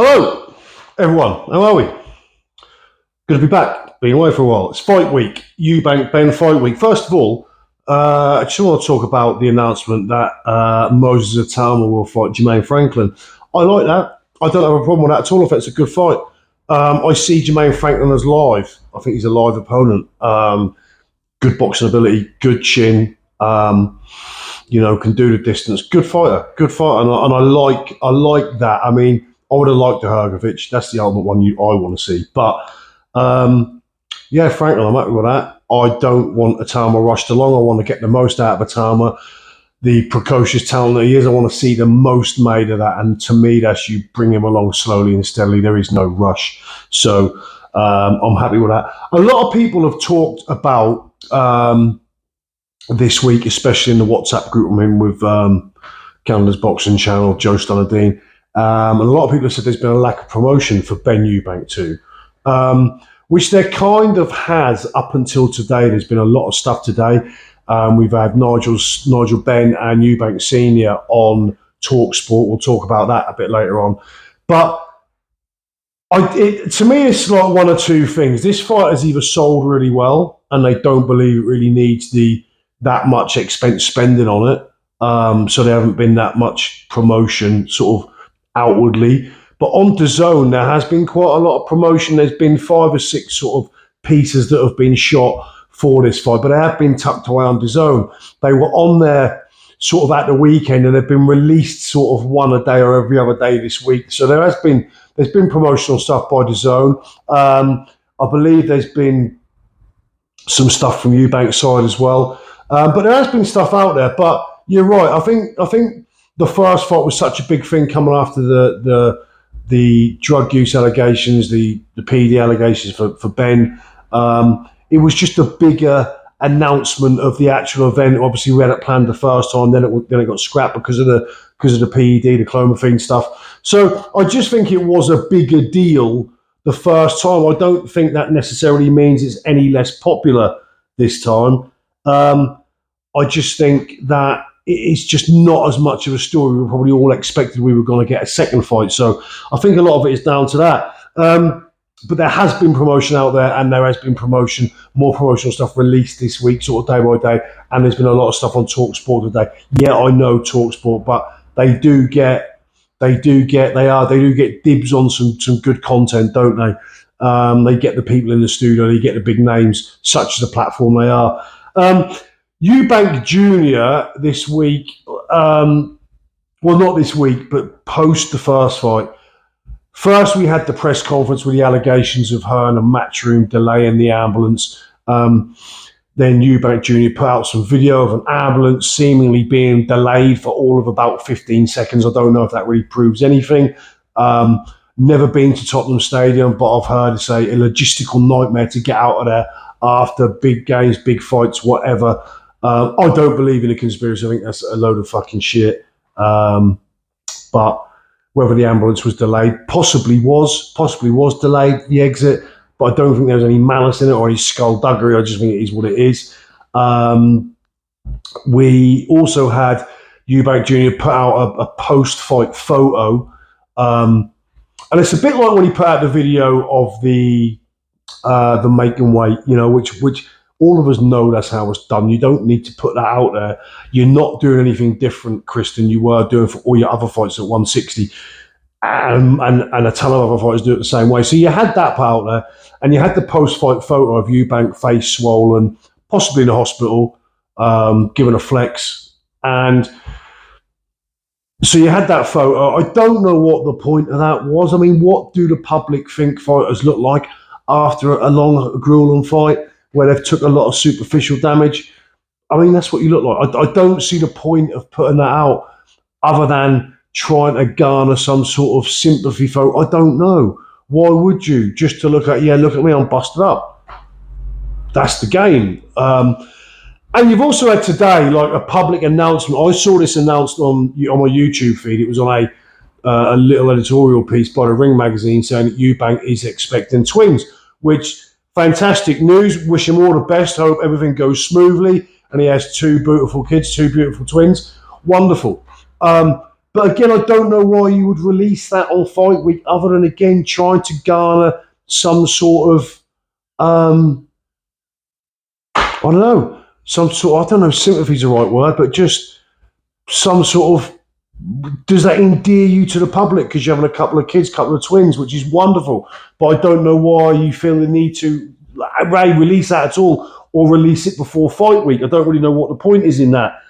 Hello, everyone. How are we? Good to be back. Been away for a while. It's fight week. Eubank, Benn fight week. First of all, I just want to talk about the announcement that Moses Atama will fight Jermaine Franklin. I like that. I don't have a problem with that at all if it's a good fight. I see Jermaine Franklin as live. I think he's a live opponent. Good boxing ability, good chin. Can do the distance. Good fighter, and I like that. I mean, I would have liked the Hrgovic. That's the ultimate one I want to see. But Franklin, I'm happy with that. I don't want Atama rushed along. I want to get the most out of Atama. The precocious talent that he is, I want to see the most made of that. And to me, that's you bring him along slowly and steadily. There is no rush. So I'm happy with that. A lot of people have talked about this week, especially in the WhatsApp group I'm in with Canada's Boxing Channel, Joe Stonadine. And a lot of people have said there's been a lack of promotion for Benn Eubank too, which there kind of has up until today. There's been a lot of stuff today. We've had Nigel Benn and Eubank Senior on TalkSport. We'll talk about that a bit later on. But to me, it's like one or two things. This fight has either sold really well and they don't believe it really needs that much expense spending on it. So there haven't been that much promotion sort of outwardly. But on DAZN, there has been quite a lot of promotion. There's been 5 or 6 sort of pieces that have been shot for this fight, but they have been tucked away on DAZN. They were on there sort of at the weekend and they've been released sort of one a day or every other day this week. So there's been promotional stuff by DAZN. I believe there's been some stuff from Eubank's side as well. But there has been stuff out there. But you're right. I think the first fight was such a big thing coming after the drug use allegations, the PD allegations for Benn. It was just a bigger announcement of the actual event. Obviously, we had it planned the first time, then it got scrapped because of the PED, the clomiphene stuff. So I just think it was a bigger deal the first time. I don't think that necessarily means it's any less popular this time. I just think that it's just not as much of a story. We probably all expected we were going to get a second fight. So I think a lot of it is down to that. But there has been promotion out there and there has been more promotional stuff released this week, sort of day by day. And there's been a lot of stuff on TalkSport today. Yeah, I know TalkSport, but they do get dibs on some good content, don't they? They get the people in the studio, they get the big names, such as the platform they are. Eubank Jr. this week, well, not this week, but post the first fight. First, we had the press conference with the allegations of her in a matchroom delaying the ambulance. Then Eubank Jr. put out some video of an ambulance seemingly being delayed for all of about 15 seconds. I don't know if that really proves anything. Never been to Tottenham Stadium, but I've heard it's a logistical nightmare to get out of there after big games, big fights, whatever. I don't believe in a conspiracy. I think that's a load of fucking shit. But whether the ambulance was delayed, possibly was delayed, the exit, but I don't think there was any malice in it or any skullduggery. I just think it is what it is. We also had Eubank Jr. put out a post-fight photo. And it's a bit like when he put out the video of the make and weight, which all of us know that's how it's done. You don't need to put that out there. You're not doing anything different, Chris, than you were doing for all your other fights at 160. And a ton of other fighters do it the same way. So you had that put out there, and you had the post-fight photo of Eubank face swollen, possibly in a hospital, given a flex. And so you had that photo. I don't know what the point of that was. I mean, what do the public think fighters look like after a long, grueling fight where they've took a lot of superficial damage? I mean, that's what you look like. I don't see the point of putting that out other than trying to garner some sort of sympathy photo. I don't know. Why would you? Just to look at me, I'm busted up. That's the game. And you've also had today, like, a public announcement. I saw this announced on my YouTube feed. It was on a little editorial piece by the Ring magazine saying that Eubank is expecting twins, which fantastic news. Wish him all the best. Hope everything goes smoothly. And he has 2 beautiful kids, 2 beautiful twins. Wonderful. But But again, I don't know why you would release that on fight week, other than again trying to garner some sort of I don't know, I don't know, sympathy is the right word, but just some sort of, does that endear you to the public because you're having a couple of kids, couple of twins, which is wonderful. But I don't know why you feel the need to, Ray, release that at all, or release it before fight week. I don't really know what the point is in that.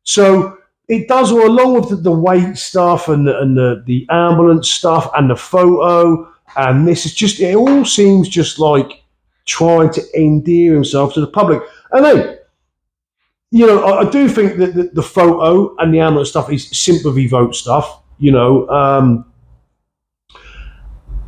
So it does all, along with the weight stuff and the ambulance stuff and the photo, and this is just, it all seems just like trying to endear himself to the public. And then, you know, I do think that the photo and the ambulance stuff is sympathy vote stuff, you know,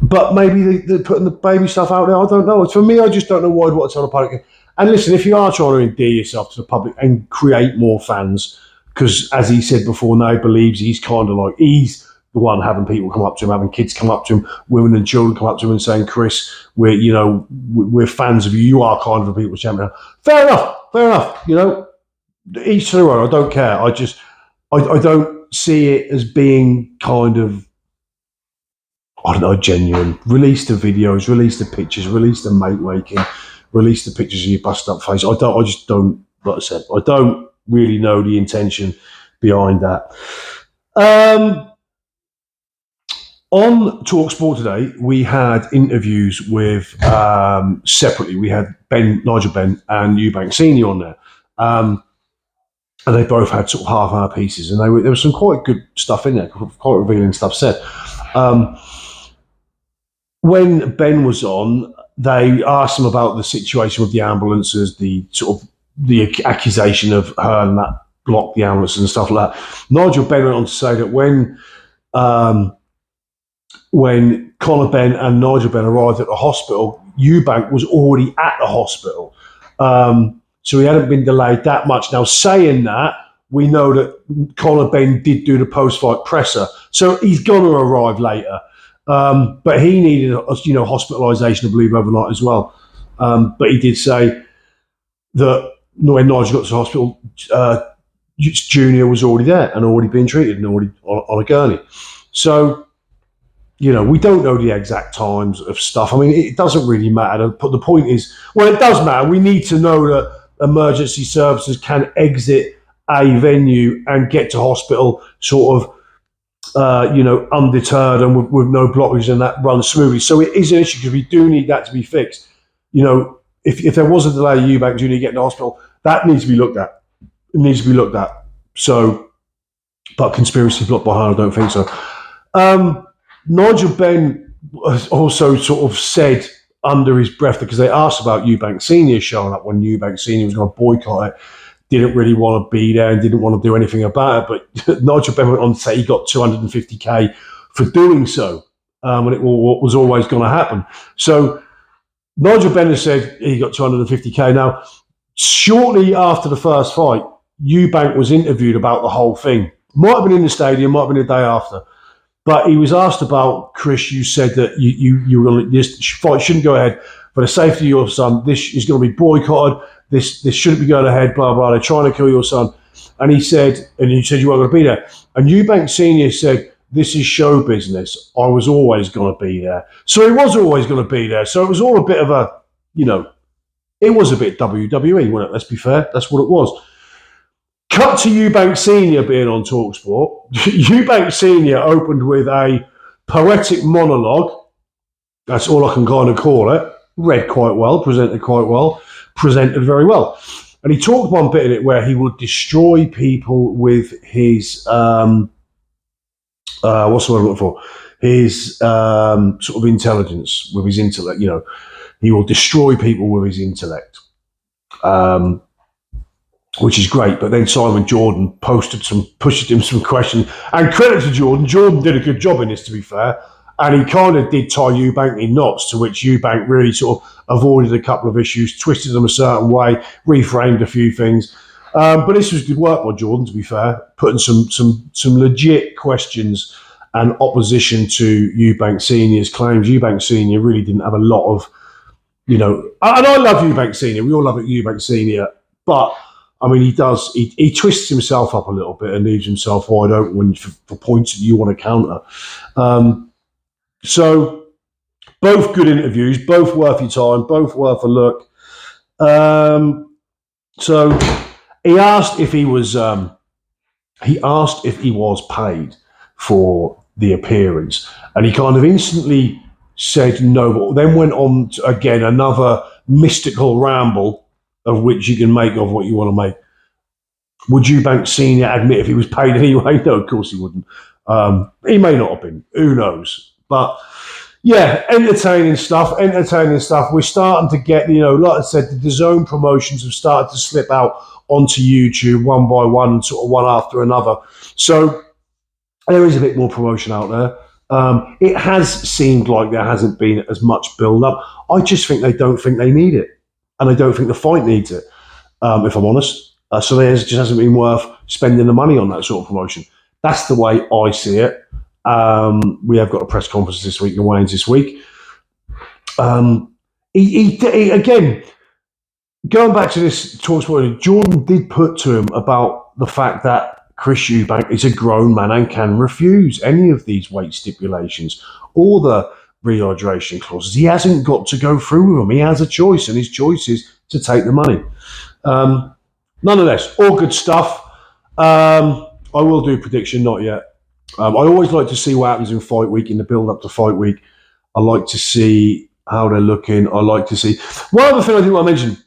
but maybe they're putting the baby stuff out there. I don't know. For me, I just don't know why I'd want to tell the public. And listen, if you are trying to endear yourself to the public and create more fans, because as he said before, now he believes he's kind of like, he's the one having people come up to him, having kids come up to him, women and children come up to him and saying, Chris, we're fans of you. You are kind of a people's champion. Fair enough. You know, each to their own. I don't care. I don't see it as being kind of, I don't know, genuine. Release the videos, release the pictures, release the mate waking, release the pictures of your busted up face. I just don't, like I said, I don't really know the intention behind that. On TalkSport today, we had interviews with, separately, we had Nigel Benn and Eubank Senior on there. And they both had sort of half-hour pieces, and there was some quite good stuff in there, quite revealing stuff said. When Ben was on, they asked him about the situation with the ambulances, the sort of the accusation of her and that blocked the ambulances and stuff like that. Nigel Benn went on to say that when Conor Benn and Nigel Benn arrived at the hospital, Eubank was already at the hospital. So he hadn't been delayed that much. Now, saying that, we know that Conor Benn did do the post-fight presser, so he's going to arrive later. But he needed, hospitalisation, I believe, overnight as well. But he did say that when Nigel got to the hospital, Junior was already there and already being treated and already on a gurney. So, you know, we don't know the exact times of stuff. I mean, it doesn't really matter. But the point is, well, it does matter. We need to know that emergency services can exit a venue and get to hospital sort of, undeterred and with no blockages, and that runs smoothly. So it is an issue because we do need that to be fixed. You know, if there was a delay, Eubank Junior getting to hospital, that needs to be looked at. It needs to be looked at. So, but conspiracy plot behind, I don't think so. Nigel Benn also sort of said under his breath, because they asked about Eubank Senior showing up when Eubank Senior was going to boycott it, didn't really want to be there and didn't want to do anything about it. But Nigel Benn went on to say he got 250k for doing so, and it was always going to happen. So Nigel Benn said he got 250k. Now, shortly after the first fight, Eubank was interviewed about the whole thing. Might have been in the stadium, might have been the day after. But he was asked about, Chris, you said that you were going to, this fight shouldn't go ahead for the safety of your son. This is going to be boycotted. This shouldn't be going ahead, blah, blah. They're trying to kill your son. And he said, and you said you weren't going to be there. And Eubank Senior said, this is show business. I was always going to be there. So he was always going to be there. So it was all a bit of a, it was a bit WWE, wasn't it? Let's be fair. That's what it was. Cut to Eubank Senior being on TalkSport. Eubank Senior opened with a poetic monologue. That's all I can kind of call it. Read quite well, presented quite well, presented very well. And he talked one bit in it where he would destroy people with his, what's the word I'm looking for? His sort of intelligence, with his intellect. He will destroy people with his intellect. Which is great, but then Simon Jordan pushed him some questions. And credit to Jordan. Jordan did a good job in this, to be fair. And he kind of did tie Eubank in knots, to which Eubank really sort of avoided a couple of issues, twisted them a certain way, reframed a few things. But this was good work by Jordan, to be fair, putting some legit questions and opposition to Eubank Senior's claims. Eubank Senior really didn't have a lot of, and I love Eubank Senior. We all love Eubank Senior, but I mean, he does. He twists himself up a little bit and leaves himself wide open when for points that you want to counter. So both good interviews, both worth your time, both worth a look. So he asked if he was. He asked if he was paid for the appearance, and he kind of instantly said no. But then went on to, again, another mystical ramble of which you can make of what you want to make. Would Eubank Senior admit if he was paid anyway? No, of course he wouldn't. He may not have been. Who knows? But yeah, entertaining stuff. We're starting to get, like I said, the DAZN promotions have started to slip out onto YouTube one by one, sort of one after another. So there is a bit more promotion out there. It has seemed like there hasn't been as much build up. I just think they don't think they need it, and they don't think the fight needs it, if I'm honest. So there just hasn't been worth spending the money on that sort of promotion. That's the way I see it. We have got a press conference this week in Wayne's this week. He again, going back to this talk, Jordan did put to him about the fact that Chris Eubank is a grown man and can refuse any of these weight stipulations or the rehydration clauses. He hasn't got to go through with them. He has a choice, and his choice is to take the money. Nonetheless, all good stuff. I will do a prediction, not yet. I always like to see what happens in fight week, in the build up to fight week. I like to see how they're looking. I like to see. One other thing I do want to mention,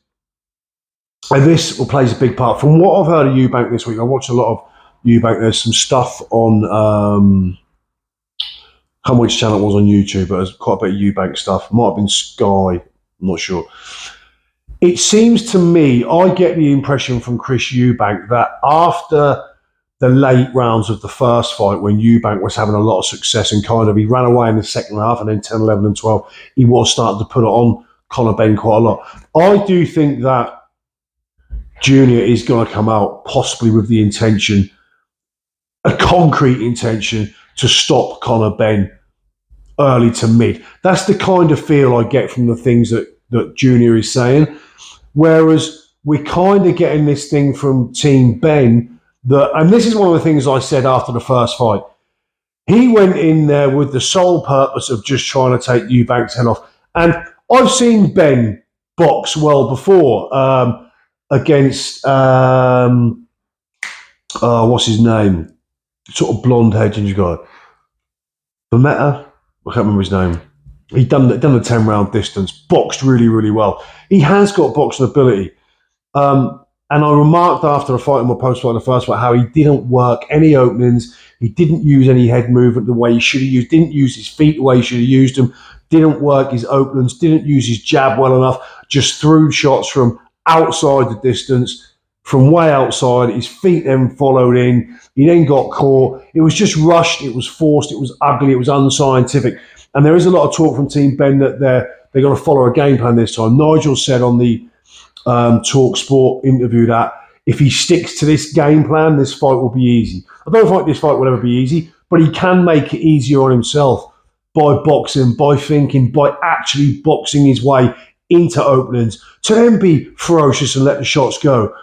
and this plays a big part. From what I've heard of Eubank this week, I watched a lot of Eubank. There's some stuff on, I can't remember which channel it was on YouTube, but there's quite a bit of Eubank stuff. Might have been Sky, I'm not sure. It seems to me, I get the impression from Chris Eubank that after the late rounds of the first fight, when Eubank was having a lot of success and kind of he ran away in the second half, and then 10, 11 and 12, he was starting to put it on Conor Benn quite a lot. I do think that Junior is going to come out possibly with the intention, a concrete intention, to stop Conor Benn early to mid. That's the kind of feel I get from the things that Junior is saying. Whereas we're kind of getting this thing from Team Benn that, and this is one of the things I said after the first fight, he went in there with the sole purpose of just trying to take Eubank's head off. And I've seen Benn box well before against, what's his name? Sort of blonde-haired ginger guy. Bametta? I can't remember his name. He'd done the 10-round distance, boxed really, really well. He has got boxing ability. And I remarked after the fight in my post-fight in the first fight how he didn't work any openings. He didn't use any head movement the way he should have used. Didn't use his feet the way he should have used them. Didn't work his openings. Didn't use his jab well enough. Just threw shots from outside the distance, from way outside. His feet then followed in. He then got caught. It was just rushed. It was forced. It was ugly. It was unscientific. And there is a lot of talk from Team Benn that they're going to follow a game plan this time. Nigel said on the Talk Sport interview that if he sticks to this game plan, this fight will be easy. I don't think this fight will ever be easy, but he can make it easier on himself by boxing, by thinking, by actually boxing his way into openings, to then be ferocious and let the shots go.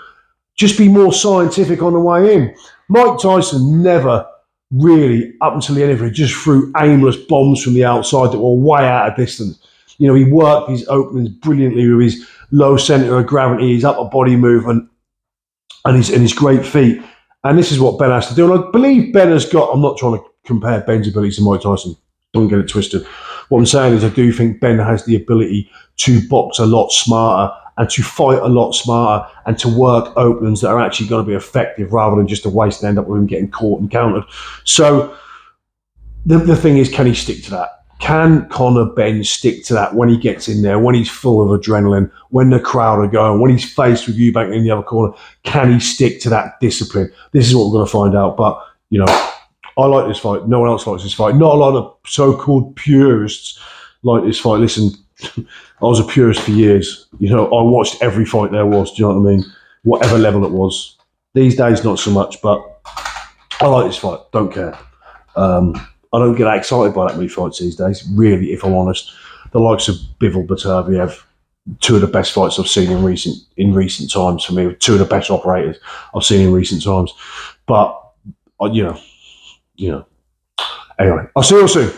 Just be more scientific on the way in. Mike Tyson never really, up until the end of it, just threw aimless bombs from the outside that were way out of distance. He worked his openings brilliantly with his low centre of gravity, his upper body movement, and his great feet. And this is what Benn has to do. And I believe Benn has got, I'm not trying to compare Benn's abilities to Mike Tyson. Don't get it twisted. What I'm saying is I do think Benn has the ability to box a lot smarter and to fight a lot smarter and to work openings that are actually going to be effective rather than just a waste and end up with him getting caught and countered. So the thing is, can he stick to that? Can Conor Benn stick to that when he gets in there, when he's full of adrenaline, when the crowd are going, when he's faced with Eubank in the other corner? Can he stick to that discipline? This is what we're going to find out. But, I like this fight. No one else likes this fight. Not a lot of so-called purists like this fight. Listen, I was a purist for years. I watched every fight there was. Do you know what I mean? Whatever level it was. These days, not so much, but I like this fight. Don't care. I don't get excited by that many fights these days, really, if I'm honest. The likes of Bivol Beterbiev, two of the best fights I've seen in recent times for me. Two of the best operators I've seen in recent times. But you know. Anyway, I'll see you all soon.